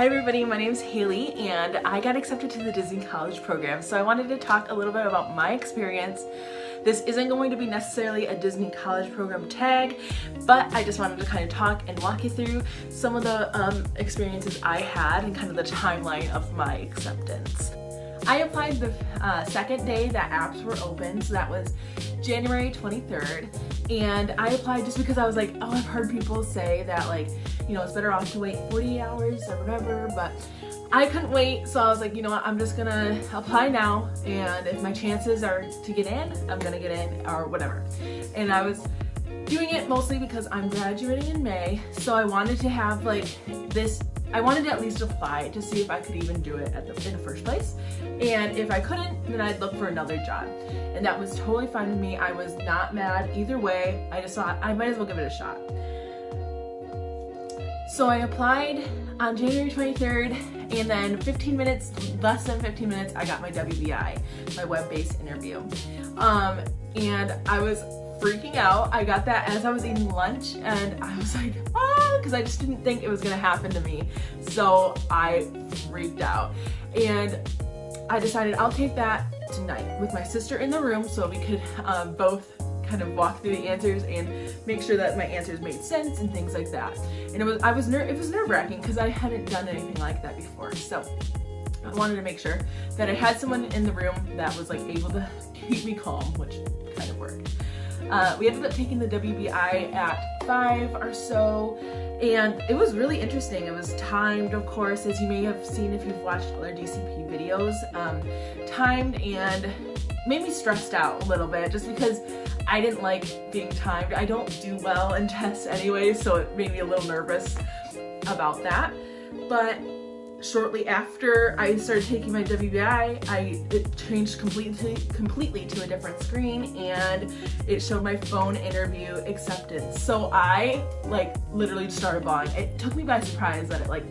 Hi everybody, my name is Haley and I got accepted to the Disney College program, so I wanted to talk a little bit about my experience. This isn't going to be necessarily a Disney College program tag, but I just wanted to kind of talk and walk you through some of the experiences I had and kind of the timeline of my acceptance. I applied the second day that apps were open, so that was January 23rd, and I applied just because I was like, oh, I've heard people say that, like, you know, it's better off to wait 40 hours or whatever, but I couldn't wait, so I was like, you know what, I'm just gonna apply now, and if my chances are to get in, I'm gonna get in, or whatever. And I was doing it mostly because I'm graduating in May, so I wanted to have like this, I wanted to at least apply to see if I could even do it in the first place. And if I couldn't, then I'd look for another job. And that was totally fine with me. I was not mad either way. I just thought I might as well give it a shot. So I applied on January 23rd, and then less than 15 minutes, I got my WBI, my web-based interview. And I was freaking out. I got that as I was eating lunch, and I was like, ah, because I just didn't think it was gonna happen to me. So I freaked out. And I decided I'll take that tonight with my sister in the room so we could both kind of walk through the answers and make sure that my answers made sense and things like that. And it was nerve-wracking because I hadn't done anything like that before. So I wanted to make sure that I had someone in the room that was like able to keep me calm, which kind of worked. We ended up taking the WBI at 5 or so, and it was really interesting. It was timed, of course, as you may have seen if you've watched other DCP videos, timed, and made me stressed out a little bit just because I didn't like being timed. I don't do well in tests anyway, so it made me a little nervous about that. But shortly after I started taking my WBI, it changed completely to a different screen, and it showed my phone interview acceptance. So I like literally just started bawling. It took me by surprise that it like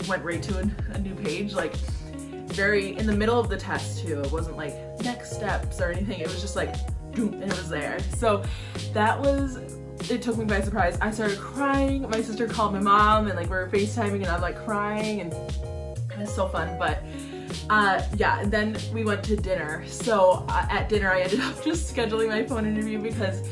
went right to a new page, like very in the middle of the test too. It wasn't like next steps or anything. It was just like boom, and it was there. So it took me by surprise. I started crying. My sister called my mom, and like we were FaceTiming, and I'm like crying, and it was so fun. But yeah, and then we went to dinner. So at dinner I ended up just scheduling my phone interview because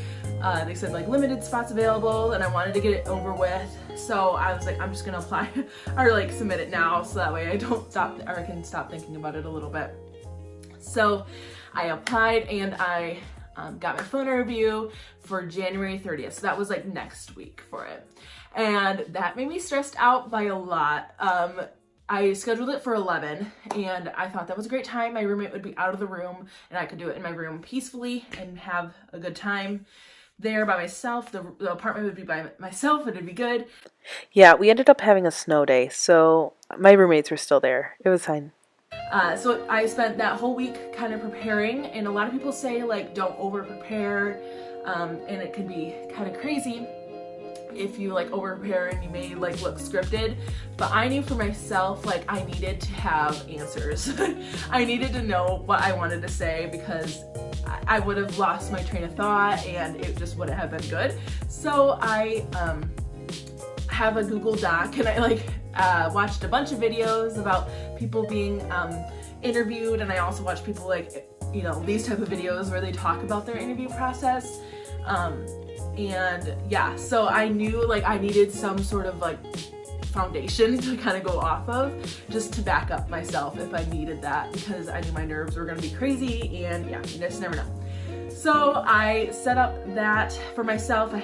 they said like limited spots available, and I wanted to get it over with. So I was like, I'm just gonna apply or like submit it now, so that way I don't stop, or I can stop thinking about it a little bit. So I applied, and I got my phone interview for January 30th. So that was like next week for it. And that made me stressed out by a lot. I scheduled it for 11, and I thought that was a great time. My roommate would be out of the room, and I could do it in my room peacefully and have a good time there by myself. The apartment would be by myself, and it'd be good. Yeah, we ended up having a snow day, so my roommates were still there. It was fine. So I spent that whole week kind of preparing, and a lot of people say like don't over prepare, and it can be kind of crazy if you like over prepare and you may like look scripted. But I knew for myself, like I needed to have answers. I needed to know what I wanted to say, because I would have lost my train of thought and it just wouldn't have been good. So I have a Google Doc, and I like watched a bunch of videos about people being interviewed, and I also watched people like, you know, these type of videos where they talk about their interview process. And yeah, so I knew like I needed some sort of like foundation to kind of go off of, just to back up myself if I needed that, because I knew my nerves were gonna be crazy, and yeah, you just never know. So I set up that for myself.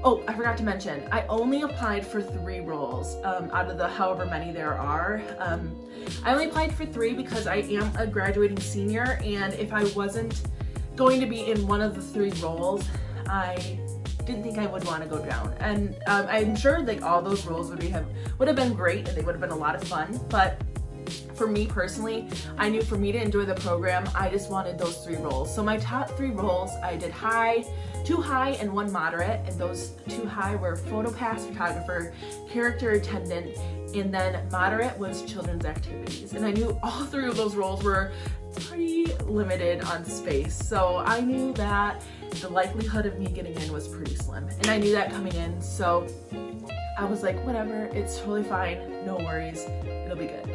Oh, I forgot to mention, I only applied for 3 roles out of the however many there are. I only applied for 3 because I am a graduating senior, and if I wasn't going to be in one of the 3 roles, I didn't think I would want to go down. And I'm sure like all those roles would have been great, and they would have been a lot of fun, but for me personally, I knew for me to enjoy the program, I just wanted those 3 roles. So my top 3 roles, I did high, 2 high and 1 moderate, and those 2 high were PhotoPass photographer, character attendant, and then moderate was children's activities. And I knew all 3 of those roles were pretty limited on space, so I knew that the likelihood of me getting in was pretty slim, and I knew that coming in, so I was like, whatever, it's totally fine, no worries, it'll be good.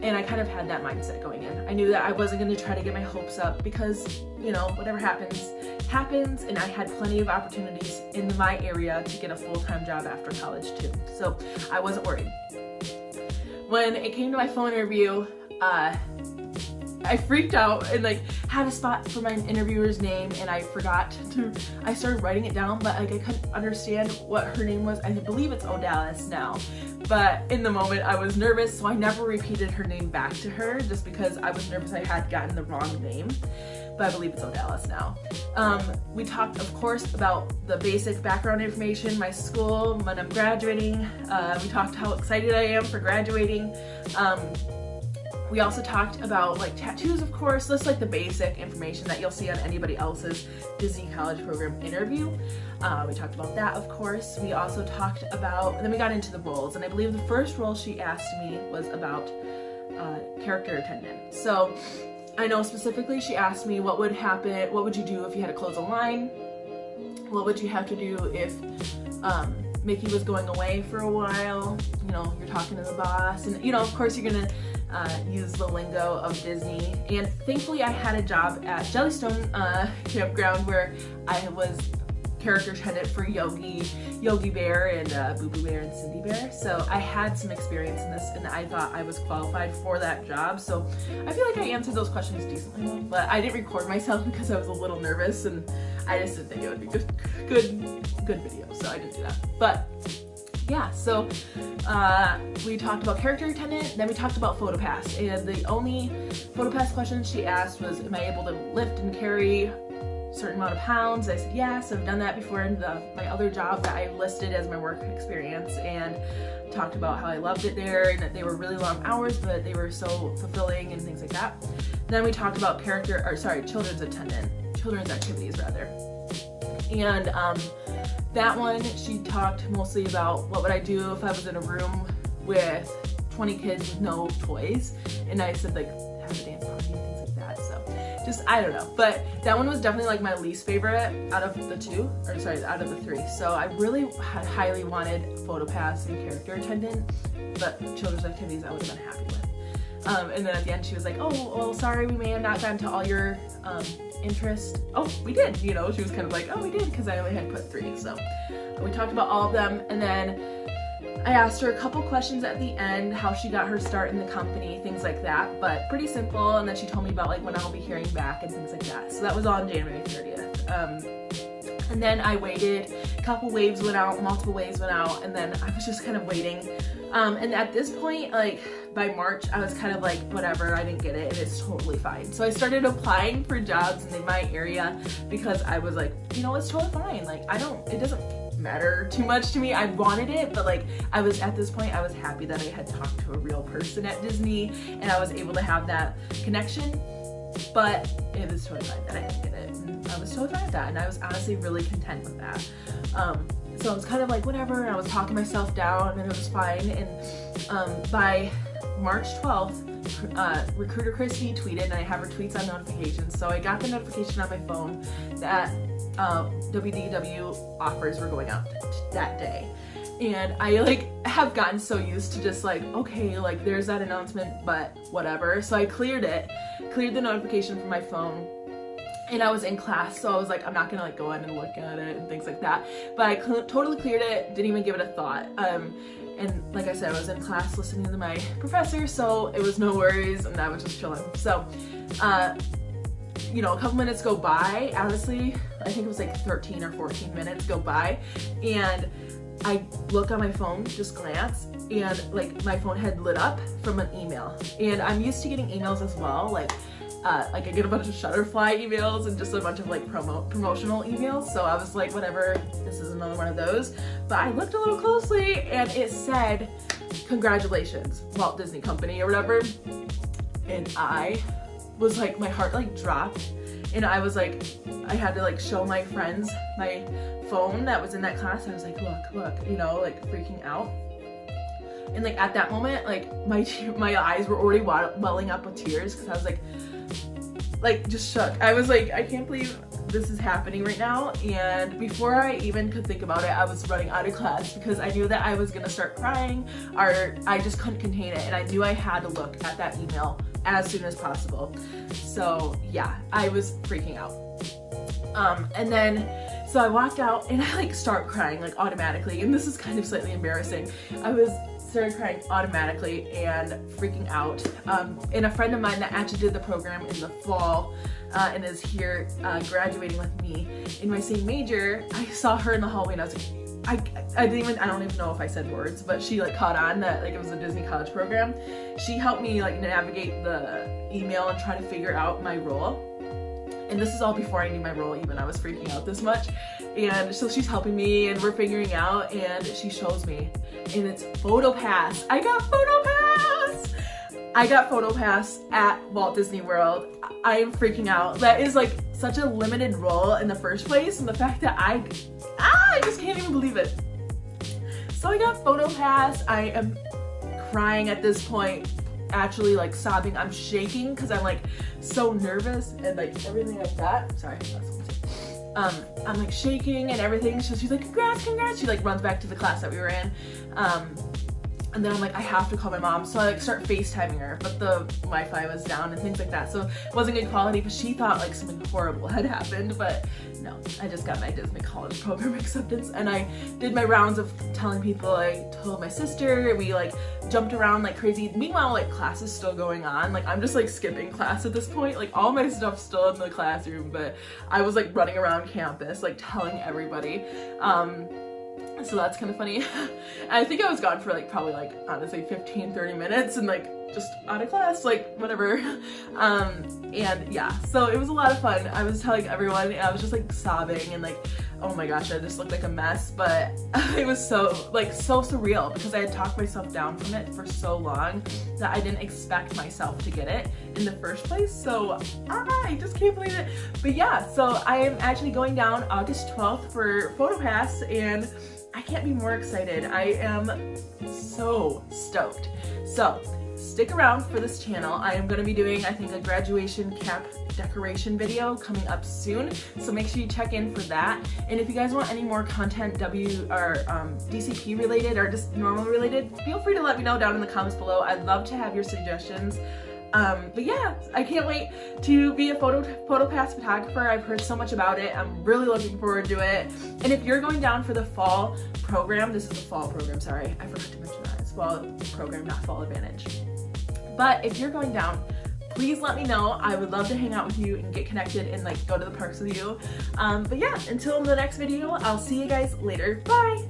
And I kind of had that mindset going in. I knew that I wasn't going to try to get my hopes up because, you know, whatever happens, happens, and I had plenty of opportunities in my area to get a full-time job after college too, so I wasn't worried. When it came to my phone interview, I freaked out and like had a spot for my interviewer's name, and I forgot to, I started writing it down, but like I couldn't understand what her name was. I believe it's Odalis now, but in the moment I was nervous, so I never repeated her name back to her just because I was nervous I had gotten the wrong name, but I believe it's Odalis now. We talked, of course, about the basic background information, my school, when I'm graduating. We talked how excited I am for graduating. We also talked about like tattoos, of course, just like the basic information that you'll see on anybody else's Disney College Program interview. We talked about that, of course. We also talked about, and then we got into the roles, and I believe the first role she asked me was about character attendant. So I know specifically she asked me what would happen, what would you do if you had to close a line? What would you have to do if Mickey was going away for a while? You know, you're talking to the boss, and you know, of course, you're gonna use the lingo of Disney. And thankfully, I had a job at Jellystone Campground where I was character attendant for Yogi Bear, and Boo Boo Bear and Cindy Bear. So I had some experience in this, and I thought I was qualified for that job. So I feel like I answered those questions decently, but I didn't record myself because I was a little nervous, and I just didn't think it would be good video, so I didn't do that. But yeah, so we talked about character attendant, then we talked about PhotoPass, and the only PhotoPass question she asked was, am I able to lift and carry a certain amount of pounds? I said yes, I've done that before in my other job that I listed as my work experience, and talked about how I loved it there, and that they were really long hours, but they were so fulfilling and things like that. Then we talked about children's activities rather. And that one, she talked mostly about what would I do if I was in a room with 20 kids with no toys, and I said like have a dance party and things like that. So just, I don't know, but that one was definitely like my least favorite out of the 3. So I really highly wanted PhotoPass and character attendant, but children's activities I would have been happy with. And then at the end she was like, oh, well, sorry, we may have not gotten to all your interest. Oh, we did, you know, she was kind of like, oh, we did, because I only had put 3. So we talked about all of them, and then I asked her a couple questions at the end, how she got her start in the company, things like that, but pretty simple. And then she told me about like when I'll be hearing back and things like that. So that was on January 30th. And then I waited, a couple waves went out, multiple waves went out, and then I was just kind of waiting. And at this point, like by March, I was kind of like, whatever, I didn't get it, and it's totally fine. So I started applying for jobs in my area because I was like, you know, it's totally fine. Like it doesn't matter too much to me. I wanted it, but like at this point, I was happy that I had talked to a real person at Disney, and I was able to have that connection. But it was totally fine that I didn't get it. And I was totally fine with that, and I was honestly really content with that. So I was kind of like, whatever, and I was talking myself down, and it was fine. And by March 12th, recruiter Christy tweeted, and I have her tweets on notifications, so I got the notification on my phone that WDW offers were going out that day. And I like have gotten so used to just like, okay, like there's that announcement, but whatever. So I cleared the notification from my phone, and I was in class, so I was like, I'm not gonna like go in and look at it and things like that. But I totally cleared it, didn't even give it a thought. And like I said, I was in class listening to my professor, so it was no worries, and I was just chilling. So, you know, a couple minutes go by, honestly, I think it was like 13 or 14 minutes go by, and I look on my phone, just glance, and like my phone had lit up from an email. And I'm used to getting emails as well, like I get a bunch of Shutterfly emails and just a bunch of like promotional emails. So I was like, whatever, this is another one of those. But I looked a little closely, and it said, congratulations, Walt Disney Company or whatever. And I was like, my heart like dropped, and I was like, I had to like show my friends my phone that was in that class. I was like, look, you know, like freaking out. And like at that moment, like my eyes were already welling up with tears because I was like just shook. I was like, I can't believe this is happening right now. And before I even could think about it, I was running out of class because I knew that I was gonna start crying, or I just couldn't contain it, and I knew I had to look at that email as soon as possible. So yeah, I was freaking out. And then so I walked out and I like start crying like automatically, and this is kind of slightly embarrassing. Started crying automatically and freaking out. And a friend of mine that actually did the program in the fall and is here graduating with me in my same major, I saw her in the hallway and I was like, I don't even know if I said words, but she like caught on that like it was a Disney college program. She helped me like navigate the email and try to figure out my role. And this is all before I knew my role even. I was freaking out this much. And so she's helping me and we're figuring out, and she shows me, and it's PhotoPass. I got PhotoPass! I got PhotoPass at Walt Disney World. I am freaking out. That is like such a limited role in the first place, and the fact that I just can't even believe it. So I got PhotoPass. I am crying at this point, actually like sobbing. I'm shaking because I'm like so nervous and like everything like that. Sorry, that's I'm like shaking and everything. So she's like, congrats. She like runs back to the class that we were in. And then I'm like, I have to call my mom. So I like start FaceTiming her, but the Wi-Fi was down and things like that. So it wasn't good quality, but she thought like something horrible had happened. But no, I just got my Disney College program acceptance, and I did my rounds of telling people. I told my sister, we like jumped around like crazy. Meanwhile, like class is still going on. Like I'm just like skipping class at this point. Like all my stuff's still in the classroom, but I was like running around campus, like telling everybody. So that's kind of funny. I think I was gone for like probably like honestly 15-30 minutes and like just out of class, like whatever. And yeah, so it was a lot of fun. I was telling everyone, and I was just like sobbing and like, oh my gosh, I just looked like a mess, but it was so surreal because I had talked myself down from it for so long that I didn't expect myself to get it in the first place. So I just can't believe it. But yeah, so I am actually going down August 12th for PhotoPass, and I can't be more excited. I am so stoked. So stick around for this channel. I am going to be doing, I think, a graduation cap decoration video coming up soon. So make sure you check in for that. And if you guys want any more content DCP related or just normal related, feel free to let me know down in the comments below. I'd love to have your suggestions. But yeah, I can't wait to be a PhotoPass photographer. I've heard so much about it. I'm really looking forward to it. And if you're going down for the fall program, this is the fall program, sorry, I forgot to mention that. It's fall program, not fall advantage. But if you're going down, please let me know. I would love to hang out with you and get connected and like go to the parks with you. But yeah, until the next video, I'll see you guys later. Bye!